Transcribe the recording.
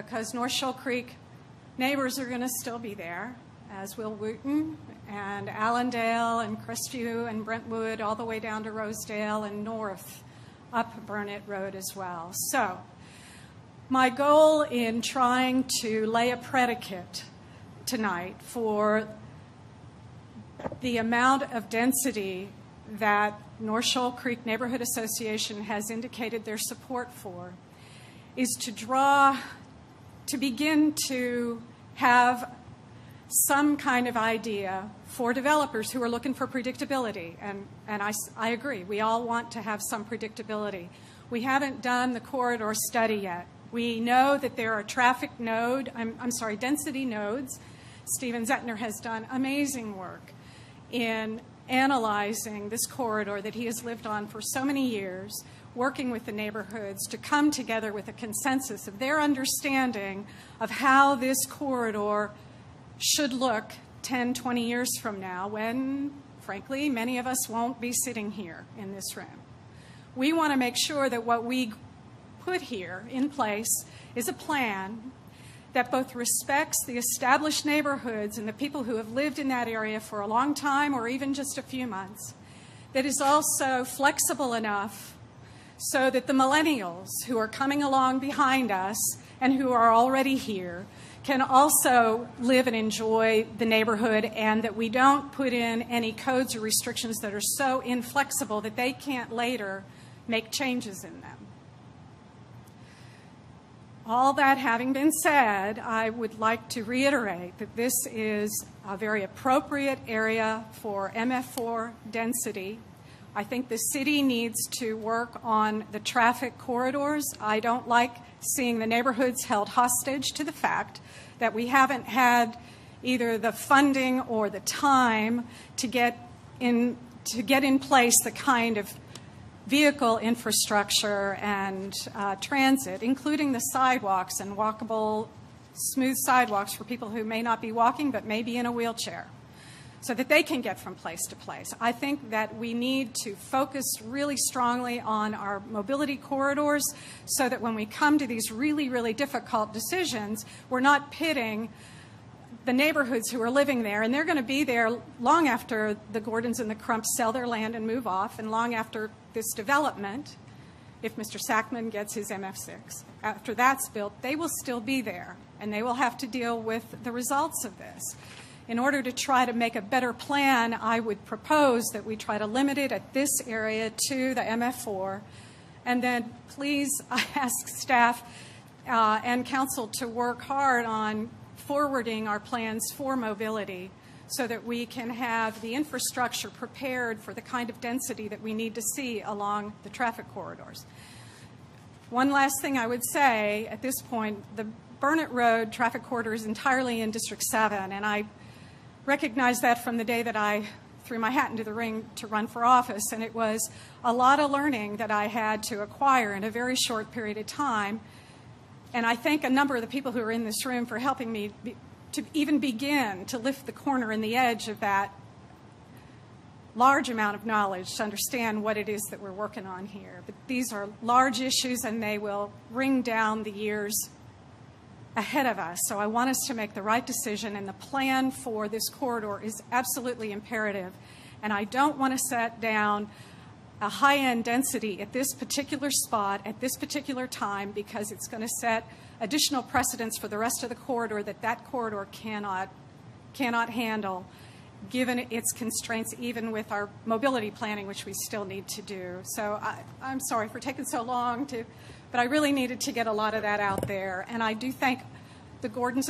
because North Shoal Creek neighbors are going to still be there, as will Wooten and Allendale and Crestview and Brentwood, all the way down to Rosedale and north up Burnet Road as well. So my goal in trying to lay a predicate tonight for the amount of density that North Shoal Creek Neighborhood Association has indicated their support for is to begin to have some kind of idea for developers who are looking for predictability. And I agree, we all want to have some predictability. We haven't done the corridor study yet. We know that there are density nodes. Stephen Zettner has done amazing work in analyzing this corridor that he has lived on for so many years, working with the neighborhoods to come together with a consensus of their understanding of how this corridor should look 10, 20 years from now when, frankly, many of us won't be sitting here in this room. We want to make sure that what we put here in place is a plan that both respects the established neighborhoods and the people who have lived in that area for a long time or even just a few months, that is also flexible enough so that the millennials who are coming along behind us and who are already here can also live and enjoy the neighborhood, and that we don't put in any codes or restrictions that are so inflexible that they can't later make changes in them. All that having been said, I would like to reiterate that this is a very appropriate area for MF4 density. I think the city needs to work on the traffic corridors. I don't like seeing the neighborhoods held hostage to the fact that we haven't had either the funding or the time to get in place the kind of vehicle infrastructure and transit, including the sidewalks and walkable, smooth sidewalks for people who may not be walking but may be in a wheelchair, so that they can get from place to place. I think that we need to focus really strongly on our mobility corridors so that when we come to these really, really difficult decisions, we're not pitting the neighborhoods who are living there, and they're going to be there long after the Gordons and the Crumps sell their land and move off, and long after this development, if Mr. Sackman gets his MF6, after that's built, they will still be there, and they will have to deal with the results of this. In order to try to make a better plan, I would propose that we try to limit it at this area to the MF4, and then please ask staff and council to work hard on forwarding our plans for mobility so that we can have the infrastructure prepared for the kind of density that we need to see along the traffic corridors. One last thing I would say at this point, the Burnet Road traffic corridor is entirely in District 7, and I recognize that from the day that I threw my hat into the ring to run for office, and it was a lot of learning that I had to acquire in a very short period of time. And I thank a number of the people who are in this room for helping me to even begin to lift the corner and the edge of that large amount of knowledge to understand what it is that we're working on here. But these are large issues, and they will ring down the years ahead of us. So I want us to make the right decision, and the plan for this corridor is absolutely imperative. And I don't want to set down a high-end density at this particular spot at this particular time, because it's going to set additional precedents for the rest of the corridor that corridor cannot handle, given its constraints, even with our mobility planning, which we still need to do. So I'm sorry for taking so long but I really needed to get a lot of that out there. And I do thank the Gordons